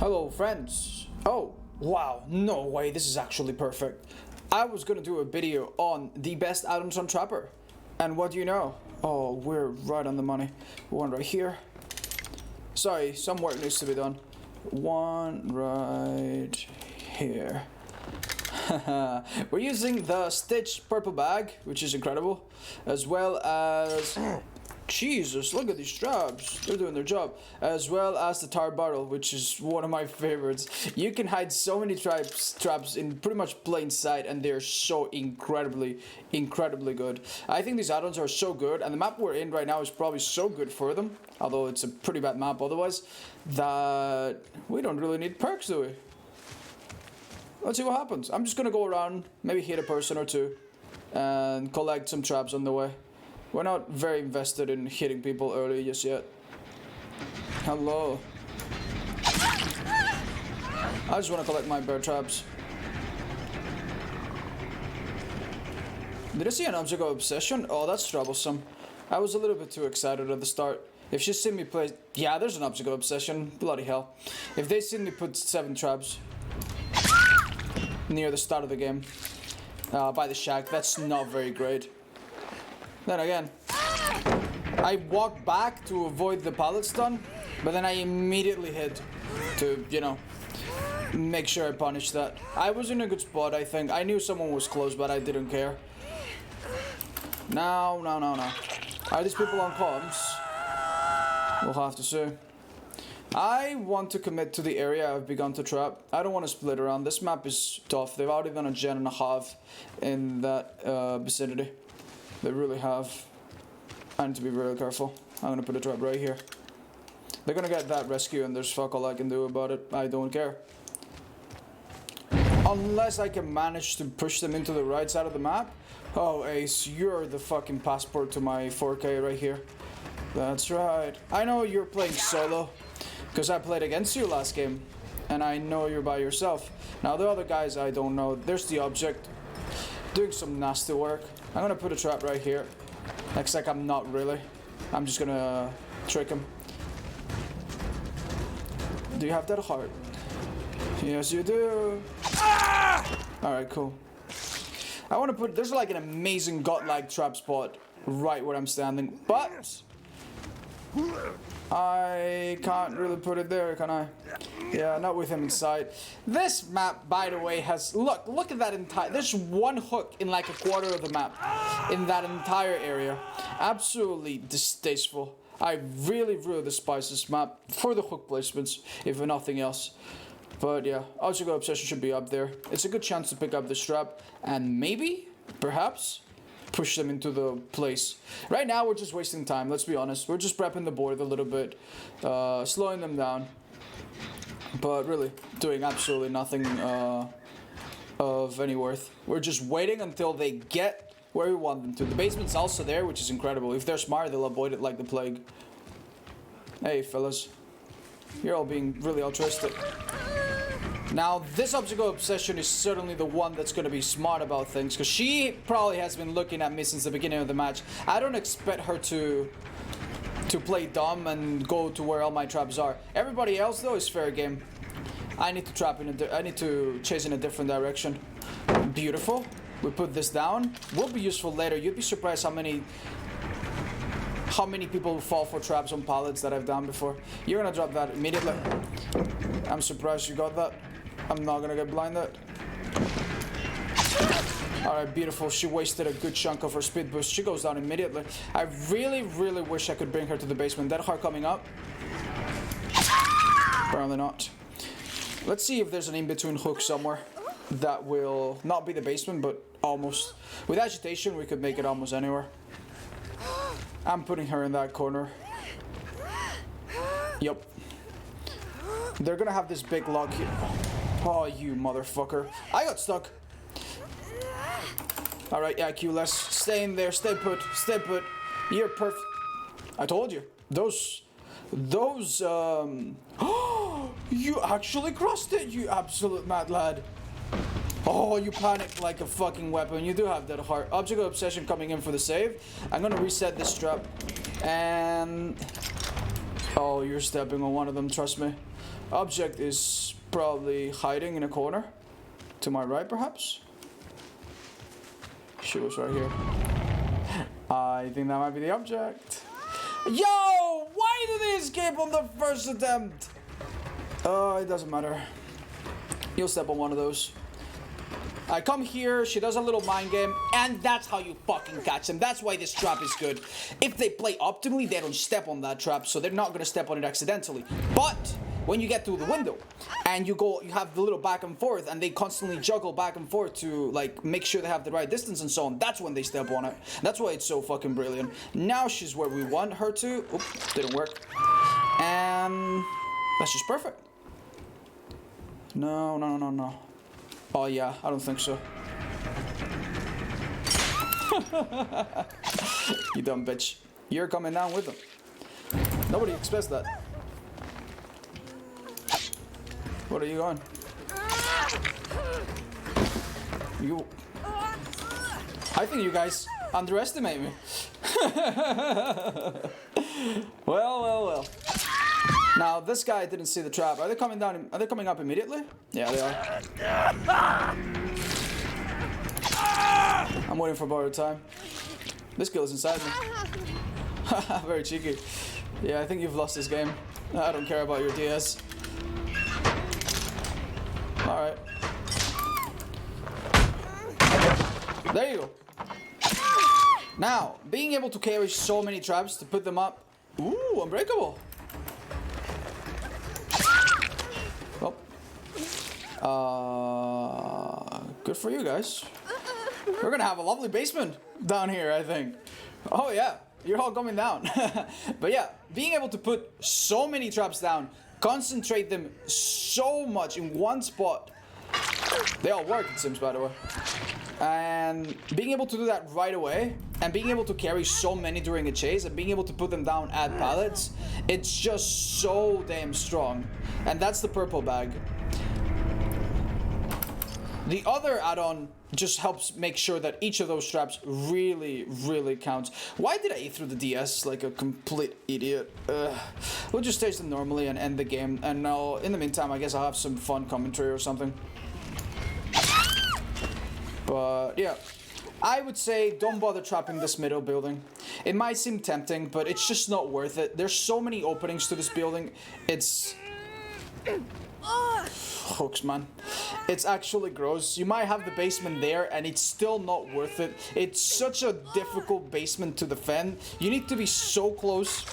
Hello friends. Oh wow, no way, this is actually perfect. I was gonna do a video on the best add-ons on Trapper, and what do you know? Oh, we're right on the money. One right here. Sorry, some work needs to be done. One right here. We're using the stitched purple bag, which is incredible, as well as Jesus, look at these traps, they're doing their job, as well as the tar barrel, which is one of my favorites. You can hide so many traps in pretty much plain sight, and they're so incredibly good. I think these add-ons are so good, and the map we're in right now is probably so good for them, although it's a pretty bad map otherwise, that we don't really need perks, do we? Let's see what happens. I'm just gonna go around, maybe hit a person or two, and collect some traps on the way. We're not very invested in hitting people early just yet. Hello. I just want to collect my bear traps. Did I see an obstacle obsession? Oh, that's troublesome. I was a little bit too excited at the start. If she's seen me play... Yeah, there's an obstacle obsession. Bloody hell. If they seen me put 7 traps near the start of the game by the shack, that's not very great. Then again, I walked back to avoid the pallet stun, but then I immediately hit to, you know, make sure I punished that. I was in a good spot, I think. I knew someone was close, but I didn't care. No. Are these people on comms? We'll have to see. I want to commit to the area I've begun to trap. I don't want to split around. This map is tough. They've already done a gen and a half in that vicinity. They really have. I need to be really careful. I'm gonna put a trap right here. They're gonna get that rescue and there's fuck all I can do about it. I don't care. Unless I can manage to push them into the right side of the map. Oh, Ace, you're the fucking passport to my 4K right here. That's right. I know you're playing solo, because I played against you last game. And I know you're by yourself. Now the other guys I don't know. There's the object. Doing some nasty work. I'm gonna put a trap right here. Looks like I'm not really. I'm just gonna trick him. Do you have that heart? Yes, you do. Ah! Alright, cool. I want to put... There's like an amazing godlike trap spot right where I'm standing, but I can't really put it there, can I? Yeah, not with him inside. This map, by the way, has... Look at that entire... There's one hook in like a quarter of the map. In that entire area. Absolutely distasteful. I really despise this map for the hook placements, if nothing else. But yeah, Obstacle Obsession should be up there. It's a good chance to pick up this trap. And maybe, perhaps, push them into the place. Right now, we're just wasting time, let's be honest. We're just prepping the board a little bit. Slowing them down. But really, doing absolutely nothing of any worth. We're just waiting until they get where we want them to. The basement's also there, which is incredible. If they're smart, they'll avoid it like the plague. Hey, fellas. You're all being really altruistic. Now, this Obstacle Obsession is certainly the one that's going to be smart about things, because she probably has been looking at me since the beginning of the match. I don't expect her to play dumb and go to where all my traps are. Everybody else, though, is fair game. I need to trap in I need to chase in a different direction. Beautiful. We put this down. Will be useful later. You'd be surprised how many people fall for traps on pallets that I've done before. You're gonna drop that immediately. I'm surprised you got that. I'm not gonna get blinded. Alright, beautiful. She wasted a good chunk of her speed boost. She goes down immediately. I really wish I could bring her to the basement. That heart coming up. Apparently not. Let's see if there's an in-between hook somewhere that will not be the basement, but almost. With agitation, we could make it almost anywhere. I'm putting her in that corner. Yep. They're gonna have this big log here. Oh, you motherfucker. I got stuck. Alright, yeah, Q-less. Stay in there. Stay put. Stay put. You're perfect. I told you. Those, you actually crossed it, you absolute mad lad. Oh, you panicked like a fucking weapon. You do have that heart. Obstacle Obsession coming in for the save. I'm gonna reset this trap. And... oh, you're stepping on one of them, trust me. Object is probably hiding in a corner. To my right, perhaps? She was right here. I think that might be the object. Yo! Why did they escape on the first attempt? It doesn't matter. You'll step on one of those. I come here, she does a little mind game, and that's how you fucking catch them. That's why this trap is good. If they play optimally, they don't step on that trap, so they're not gonna step on it accidentally. But when you get through the window and you have the little back and forth, and they constantly juggle back and forth to like make sure they have the right distance and so on, that's when they step on it. That's why it's so fucking brilliant. Now she's where we want her to. Oops, didn't work. And that's just perfect. No. Oh yeah, I don't think so. You dumb bitch. You're coming down with them. Nobody expects that. What are you on? I think you guys underestimate me. Well. Now this guy didn't see the trap. Are they coming down? Are they coming up immediately? Yeah, they are. I'm waiting for borrowed time. This girl's inside me. Very cheeky. Yeah, I think you've lost this game. I don't care about your DS. Alright. There you go. Now, being able to carry so many traps to put them up. Ooh, unbreakable. Good for you guys. We're gonna have a lovely basement down here, I think. Oh yeah, you're all coming down. But yeah, being able to put so many traps down, concentrate them so much in one spot. They all work, it seems, by the way. And being able to do that right away, and being able to carry so many during a chase, and being able to put them down at pallets, it's just so damn strong. And that's the purple bag. The other add-on just helps make sure that each of those traps really, really counts. Why did I eat through the DS like a complete idiot? We'll just stage them normally and end the game. And now, in the meantime, I guess I'll have some fun commentary or something. But yeah, I would say don't bother trapping this middle building. It might seem tempting, but it's just not worth it. There's so many openings to this building. It's... hooks, man. It's actually gross. You might have the basement there and it's still not worth it. It's such a difficult basement to defend. You need to be so close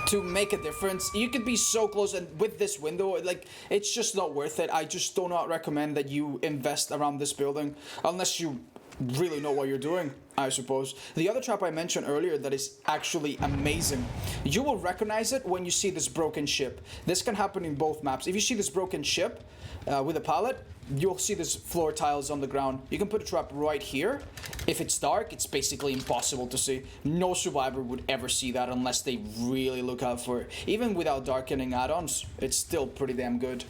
to make a difference. You could be so close, and with this window, like, it's just not worth it. I just do not recommend that you invest around this building unless you really know what you're doing, I suppose. The other trap I mentioned earlier that is actually amazing, you will recognize it when you see this broken ship. This can happen in both maps. If you see this broken ship with a pallet, you'll see this floor tiles on the ground. You can put a trap right here. If it's dark, it's basically impossible to see. No survivor would ever see that unless they really look out for it. Even without darkening add-ons, it's still pretty damn good.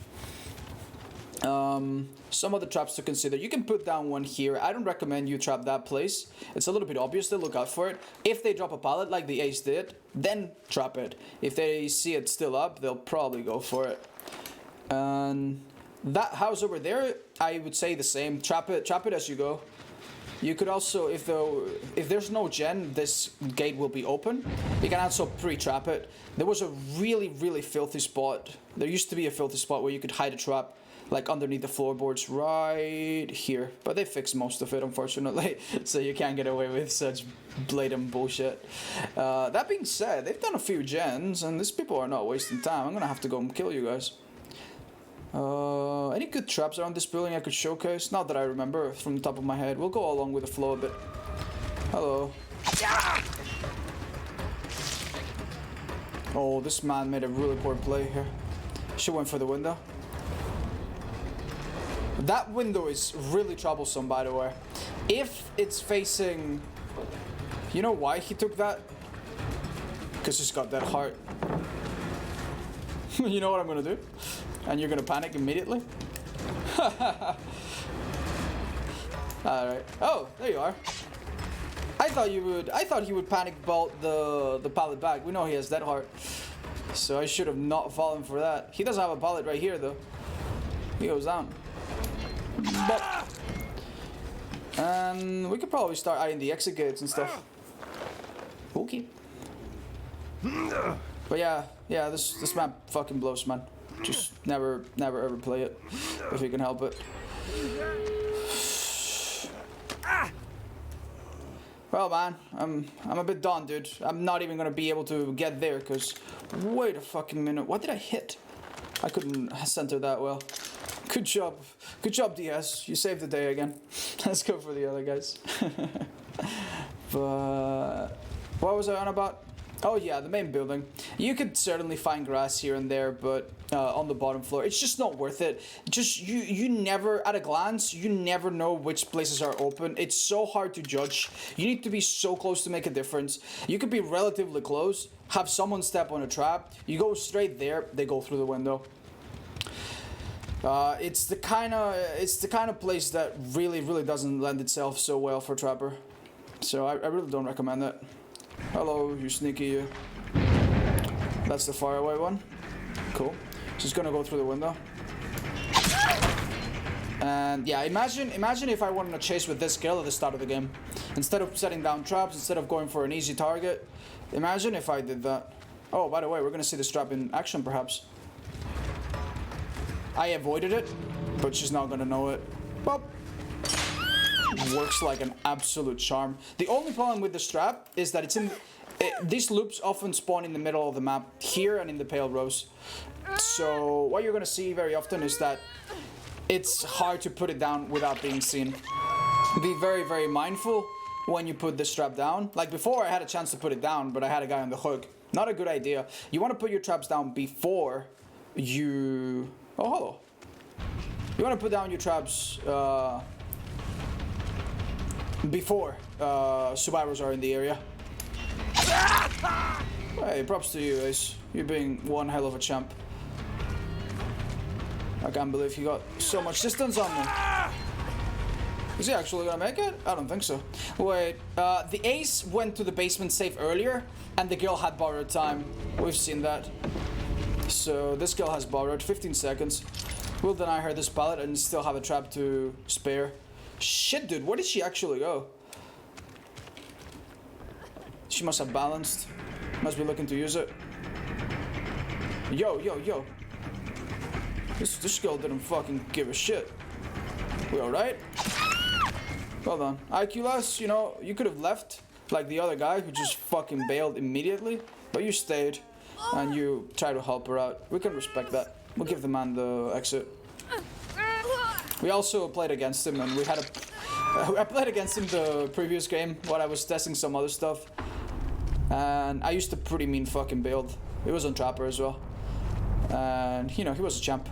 Some other traps to consider. You can put down one here. I don't recommend you trap that place. It's a little bit obvious to look out for it. If they drop a pallet like the ace did, then trap it. If they see it still up, they'll probably go for it. And that house over there, I would say the same. Trap it as you go. You could also, if there's no gen, this gate will be open. You can also pre-trap it. There was a really, really filthy spot. There used to be a filthy spot where you could hide a trap, like underneath the floorboards right here. But they fixed most of it, unfortunately. So you can't get away with such blatant bullshit. That being said, they've done a few gens, and these people are not wasting time. I'm gonna have to go and kill you guys. Any good traps around this building I could showcase? Not that I remember from the top of my head. We'll go along with the flow a bit. Hello. Oh, this man made a really poor play here. She went for the window. That window is really troublesome, by the way. If it's facing... You know why he took that? Because he's got that heart. You know what I'm gonna do? And you're gonna panic immediately? Alright. Oh, there you are. I thought he would panic bolt the pallet back. We know he has that heart. So I should have not fallen for that. He doesn't have a pallet right here though. He goes down. Bop. And we could probably start eyeing the exit gates and stuff. Okay. But yeah, this map fucking blows, man. Just never ever play it if you can help it. Well, man, I'm a bit done, dude. I'm not even gonna be able to get there, cause wait a fucking minute. What did I hit? I couldn't center that well. Good job, DS. You saved the day again. Let's go for the other guys. But what was I on about? Oh yeah, the main building. You could certainly find grass here and there, but on the bottom floor, it's just not worth it. Just you never, at a glance, you never know which places are open. It's so hard to judge. You need to be so close to make a difference. You could be relatively close, have someone step on a trap, you go straight there, they go through the window. It's the kind of place that really doesn't lend itself so well for trapper. So I really don't recommend it. Hello, you sneaky you. That's the faraway one. Cool. Just gonna go through the window. And yeah, imagine if I wanted to chase with this girl at the start of the game. Instead of setting down traps, instead of going for an easy target. Imagine if I did that. Oh, by the way, we're gonna see this trap in action perhaps. I avoided it, but she's not gonna know it. Well, works like an absolute charm. The only problem with this trap is that these loops often spawn in the middle of the map, here and in the pale rows. So what you're gonna see very often is that it's hard to put it down without being seen. Be very mindful when you put this trap down. Like before, I had a chance to put it down, but I had a guy on the hook. Not a good idea. You want to put your traps down before you... Oh, hello. You want to put down your traps before survivors are in the area. Hey, props to you, Ace. You're being one hell of a champ. I can't believe he got so much distance on me. Is he actually gonna make it? I don't think so. Wait, the Ace went to the basement safe earlier, and the girl had borrowed time. We've seen that. So this girl has borrowed 15 seconds. We'll deny her this pallet and still have a trap to spare. Shit, dude, where did she actually go? She must have balanced. Must be looking to use it. Yo. This girl didn't fucking give a shit. We alright? Well done. IQ less, you know, you could have left like the other guy who just fucking bailed immediately, but you stayed and you tried to help her out. We can respect that. We'll give the man the exit. We also played against him, and we had I played against him the previous game when I was testing some other stuff, and I used a pretty mean fucking build. It was on Trapper as well, and you know, he was a champ.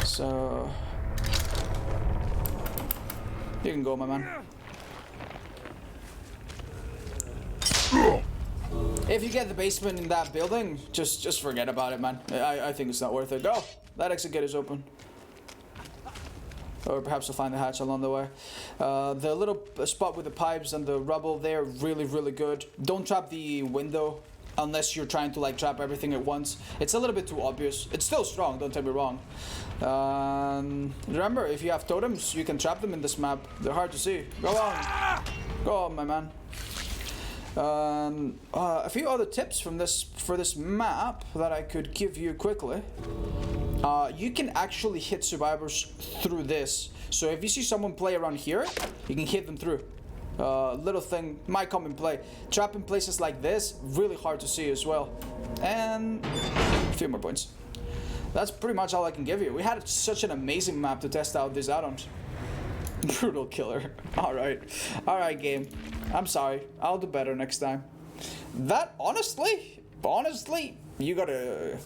So you can go, my man. If you get the basement in that building, just forget about it, man. I think it's not worth it. Go. That exit gate is open. Or perhaps I'll find the hatch along the way. The little spot with the pipes and the rubble there, really good. Don't trap the window unless you're trying to like trap everything at once. It's a little bit too obvious. It's still strong, don't take me wrong. Remember, if you have totems, you can trap them in this map. They're hard to see. Go on. Go on, my man. A few other tips for this map that I could give you quickly. You can actually hit survivors through this. So if you see someone play around here, you can hit them through. Little thing might come in play. Trap in places like this, really hard to see as well. And a few more points. That's pretty much all I can give you. We had such an amazing map to test out these add-ons. Brutal killer. Alright game. I'm sorry. I'll do better next time. That honestly, you gotta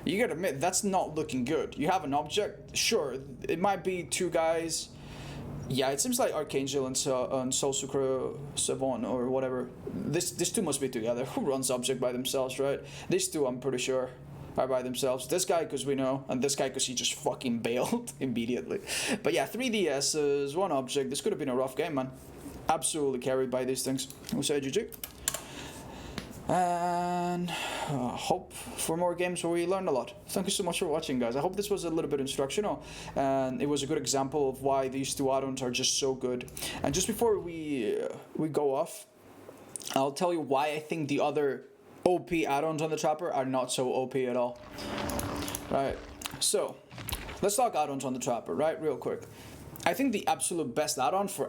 admit that's not looking good. You have an object, sure, it might be two guys. Yeah, it seems like Archangel and Soul Sucre Savon or whatever. These two must be together. Who runs object by themselves, right? These two, I'm pretty sure, are by themselves. This guy, because we know, and this guy, because he just fucking bailed immediately. But yeah, 3 DSs, 1 object. This could have been a rough game, man. Absolutely carried by these things. We'll say GG. and hope for more games where we learn a lot. Thank you so much for watching, guys. I hope this was a little bit instructional, and it was a good example of why these two add-ons are just so good. And just before we go off, I'll tell you why I think the other OP add-ons on the Trapper are not so OP at all. Right, so let's talk add-ons on the Trapper, right, real quick. I think the absolute best add-on for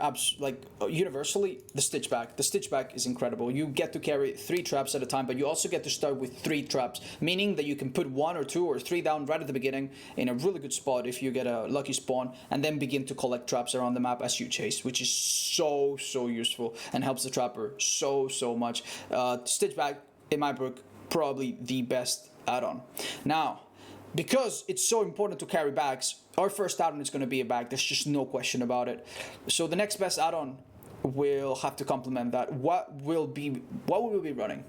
universally, the Stitchback. The Stitchback is incredible. You get to carry 3 traps at a time, but you also get to start with 3 traps, meaning that you can put 1 or 2 or 3 down right at the beginning in a really good spot if you get a lucky spawn, and then begin to collect traps around the map as you chase, which is so useful and helps the Trapper so much. Stitchback, in my book, probably the best add-on. Now, because it's so important to carry bags, our first add-on is going to be a bag. There's just no question about it. So the next best add-on will have to complement that. What will we be running?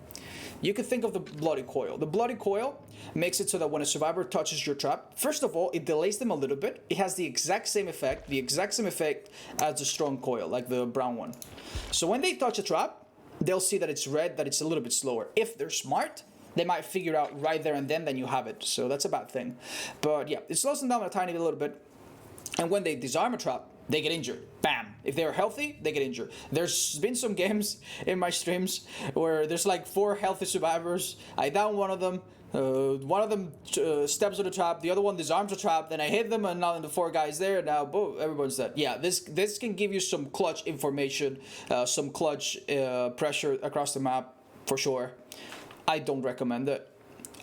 You could think of the Bloody Coil. The Bloody Coil makes it so that when a survivor touches your trap, first of all, it delays them a little bit. It has the exact same effect as the Strong Coil, like the brown one. So when they touch a trap, they'll see that it's red, that it's a little bit slower. If they're smart, they might figure it out right there and then you have it. So that's a bad thing. But yeah, it slows them down a tiny little bit. And when they disarm a trap, they get injured. Bam! If they're healthy, they get injured. There's been some games in my streams where there's like 4 healthy survivors. I down one of them. One of them steps on the trap, the other one disarms the trap, then I hit them, and now the 4 guys there, now boom, everyone's dead. Yeah, this can give you some clutch information, some clutch pressure across the map, for sure. I don't recommend it.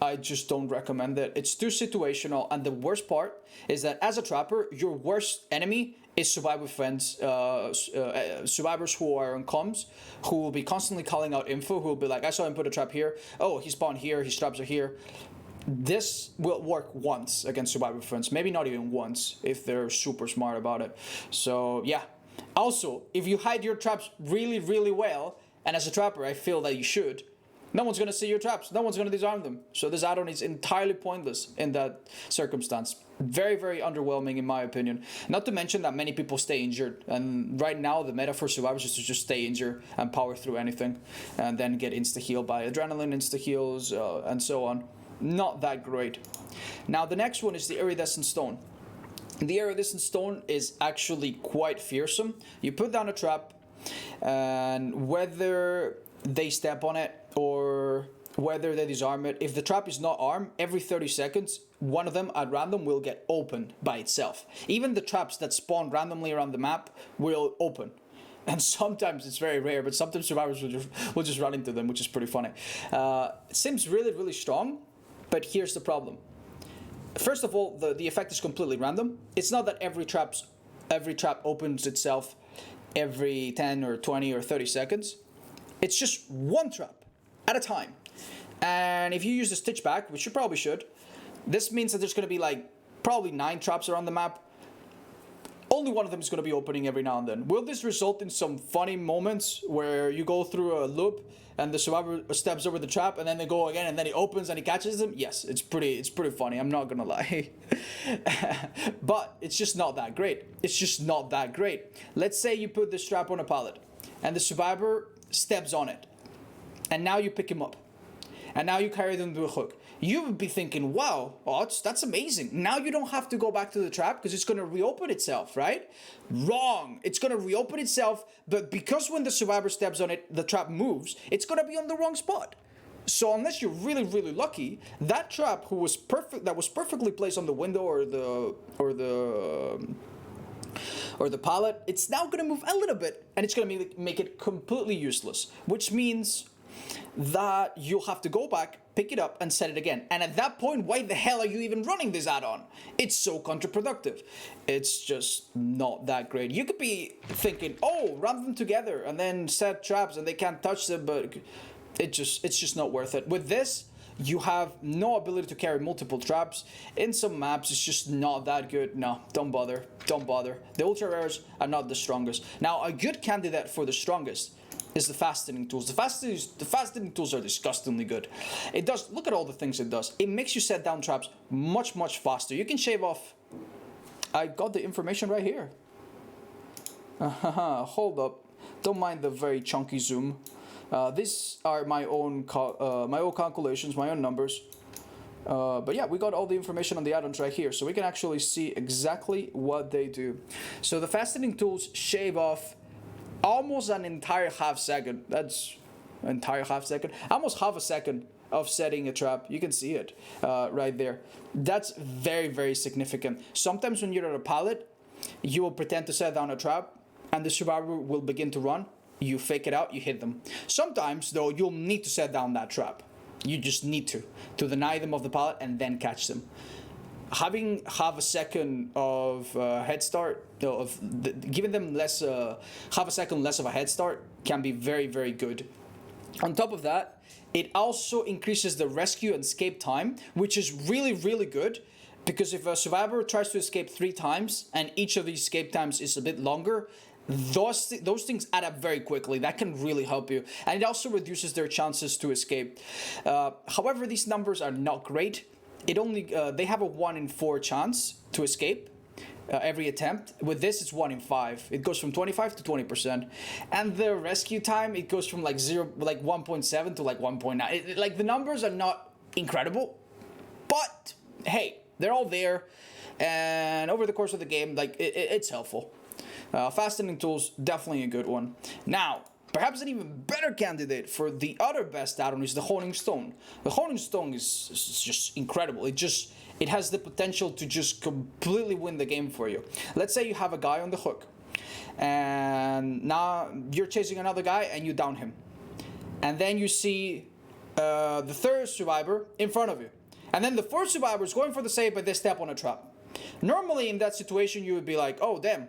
I just don't recommend it. It's too situational, and the worst part is that as a Trapper, your worst enemy is survivor friends, survivors who are on comms, who will be constantly calling out info, who will be like, I saw him put a trap here, oh, he spawned here, his traps are here. This will work once against survivor friends, maybe not even once, if they're super smart about it. So yeah. Also, if you hide your traps really well, and as a Trapper, I feel that you should, no one's going to see your traps. No one's going to disarm them. So this add-on is entirely pointless in that circumstance. Very underwhelming in my opinion. Not to mention that many people stay injured. And right now the meta for survivors is to just stay injured and power through anything. And then get insta-heal by adrenaline, insta-heals, and so on. Not that great. Now the next one is the Iridescent Stone. The Iridescent Stone is actually quite fearsome. You put down a trap, and whether they step on it or whether they disarm it, if the trap is not armed, every 30 seconds one of them at random will get opened by itself. Even the traps that spawn randomly around the map will open, and sometimes it's very rare, but sometimes survivors will just run into them, which is pretty funny. It seems really strong, but here's the problem. First of all, the effect is completely random. It's not that every trap opens itself every 10 or 20 or 30 seconds. It's just one trap at a time. And if you use the Stitchback, which you probably should, this means that there's going to be like probably 9 traps around the map. Only one of them is going to be opening every now and then. Will this result in some funny moments where you go through a loop and the survivor steps over the trap and then they go again and then he opens and he catches them? Yes, it's pretty funny, I'm not gonna lie. But it's just not that great. It's just not that great. Let's say you put this trap on a pallet and the survivor steps on it, and now you pick him up, and now you carry them to a hook. You would be thinking, wow, Otz, that's amazing. Now you don't have to go back to the trap because it's going to reopen itself, right? Wrong. It's going to reopen itself, but because when the survivor steps on it, the trap moves, it's going to be on the wrong spot. So unless you're really lucky, that trap that was perfectly placed on the window or the pallet, it's now going to move a little bit, and it's going to make it completely useless, which means that you'll have to go back, pick it up, and set it again. And at that point, why the hell are you even running this add-on? It's so counterproductive. It's just not that great. You could be thinking, oh, run them together and then set traps and they can't touch them, but it's just not worth it. With this, you have no ability to carry multiple traps. In some maps, it's just not that good. No, don't bother. Don't bother. The ultra rares are not the strongest. Now, a good candidate for the strongest is the fastening tools. The fastening tools are disgustingly good. It does, look at all the things it does. It makes you set down traps much faster. You can shave off, I got the information right here. Hold up. Don't mind the very chunky zoom. These are my own calculations, my own numbers. But yeah, we got all the information on the add-ons right here, so we can actually see exactly what they do. So the fastening tools shave off almost an entire half second. That's entire half second, almost half a second of setting a trap. You can see it right there. That's very, very significant. Sometimes when you're at a pallet, you will pretend to set down a trap and the survivor will begin to run. You fake it out, you hit them. Sometimes though, you'll need to set down that trap. You just need to deny them of the pallet and then catch them. Having half a second of head start, giving them half a second less of a head start can be very, very good. On top of that, it also increases the rescue and escape time, which is really, really good, because if a survivor tries to escape 3 times and each of these escape times is a bit longer, those things add up very quickly. That can really help you, and it also reduces their chances to escape. However, these numbers are not great. They have a 1 in 4 chance to escape every attempt. With this, it's 1 in 5. It goes from 25 to 20%, and the rescue time, it goes from like 1.7 to like 1.9. Like, the numbers are not incredible, but hey, they're all there, and over the course of the game, like it's helpful. Fastening tools, definitely a good one. Now, perhaps an even better candidate for the other best add-on is the Honing Stone. The Honing Stone is just incredible. It has the potential to just completely win the game for you. Let's say you have a guy on the hook, and now you're chasing another guy and you down him. And then you see the 3rd survivor in front of you. And then the 4th survivor is going for the save, but they step on a trap. Normally in that situation you would be like, oh damn,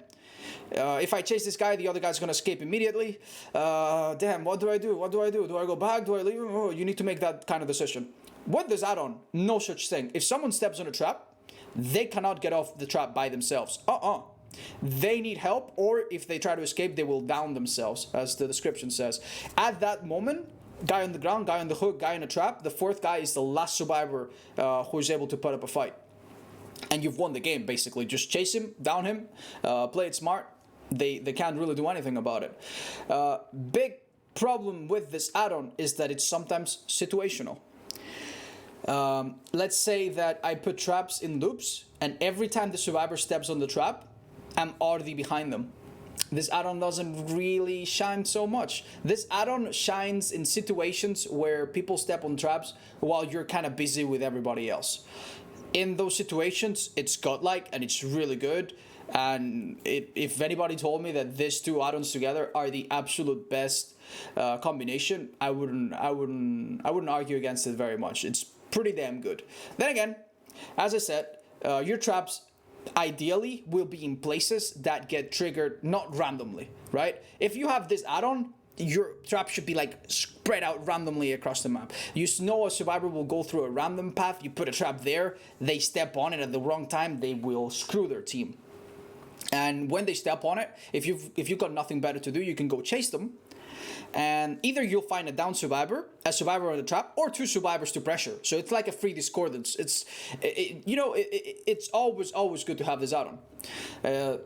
if I chase this guy, the other guy's gonna escape immediately. Damn, what do I do? What do I do? Do I go back? Do I leave? Oh, you need to make that kind of decision. With this add-on, no such thing. If someone steps on a trap, they cannot get off the trap by themselves. They need help, or if they try to escape, they will down themselves, as the description says. At that moment, guy on the ground, guy on the hook, guy in a trap, the 4th guy is the last survivor who is able to put up a fight. And you've won the game, basically. Just chase him, down him, play it smart. They can't really do anything about it. Big problem with this add-on is that it's sometimes situational. Let's say that I put traps in loops, and every time the survivor steps on the trap, I'm already behind them. This add-on doesn't really shine so much. This add-on shines in situations where people step on traps while you're kind of busy with everybody else. In those situations, it's godlike and it's really good. And if anybody told me that these 2 add-ons together are the absolute best combination, I wouldn't argue against it very much. It's pretty damn good. Then again, as I said, your traps ideally will be in places that get triggered not randomly, right? If you have this add-on, your trap should be like spread out randomly across the map. You know a survivor will go through a random path, you put a trap there, they step on it at the wrong time, they will screw their team. And when they step on it, if you've got nothing better to do, you can go chase them. And either you'll find a down survivor, a survivor on the trap, or 2 survivors to pressure. So it's like a free discordance. It's always good to have this add-on.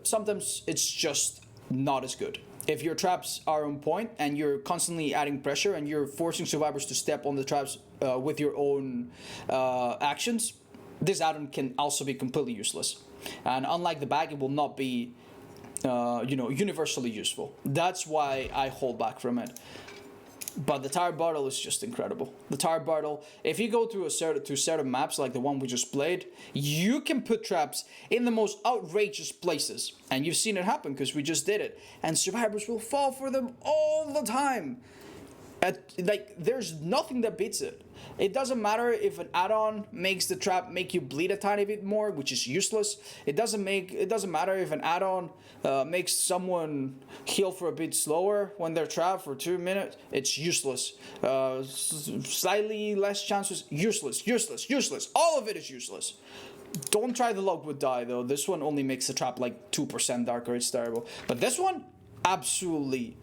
Sometimes it's just not as good. If your traps are on point and you're constantly adding pressure and you're forcing survivors to step on the traps with your own actions, this add-on can also be completely useless. And unlike the bag, it will not be universally useful. That's why I hold back from it. But the tire bottle is just incredible. The tire bottle, if you go to certain maps like the one we just played, you can put traps in the most outrageous places. And you've seen it happen because we just did it. And survivors will fall for them all the time. There's nothing that beats it. It doesn't matter if an add-on makes the trap make you bleed a tiny bit more, which is useless. It doesn't matter if an add-on makes someone heal for a bit slower when they're trapped for 2 minutes. It's useless. Slightly less chances, useless. All of it is useless. Don't try the Lockwood die though. This one only makes the trap like 2% darker. It's terrible. But this one, absolutely,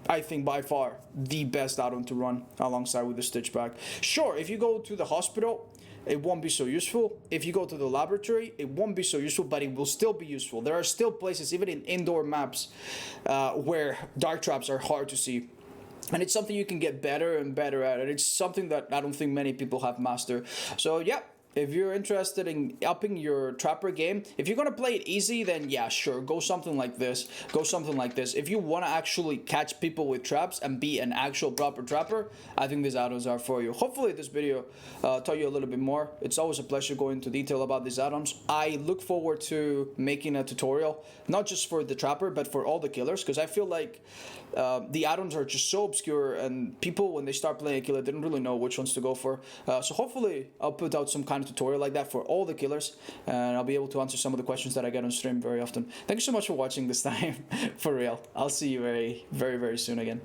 I think by far the best add-on to run alongside with the Stitch Bag. Sure, if you go to the hospital, it won't be so useful. If you go to the laboratory, it won't be so useful, but it will still be useful. There are still places, even in indoor maps, where dark traps are hard to see. and it's something you can get better and better at, and it's something that I don't think many people have mastered. So yeah, if you're interested in upping your trapper game, if you're gonna play it easy, then yeah, sure, go something like this. Go something like this. If you want to actually catch people with traps and be an actual proper trapper, I think these add-ons are for you. Hopefully this video taught you a little bit more. It's always a pleasure going into detail about these add-ons. I look forward to making a tutorial, not just for the trapper, but for all the killers, because I feel like the add-ons are just so obscure, and people, when they start playing a killer, they don't really know which ones to go for. So hopefully I'll put out some kind of tutorial like that for all the killers, and I'll be able to answer some of the questions that I get on stream very often. Thank you so much for watching this time. For real. I'll see you very soon again.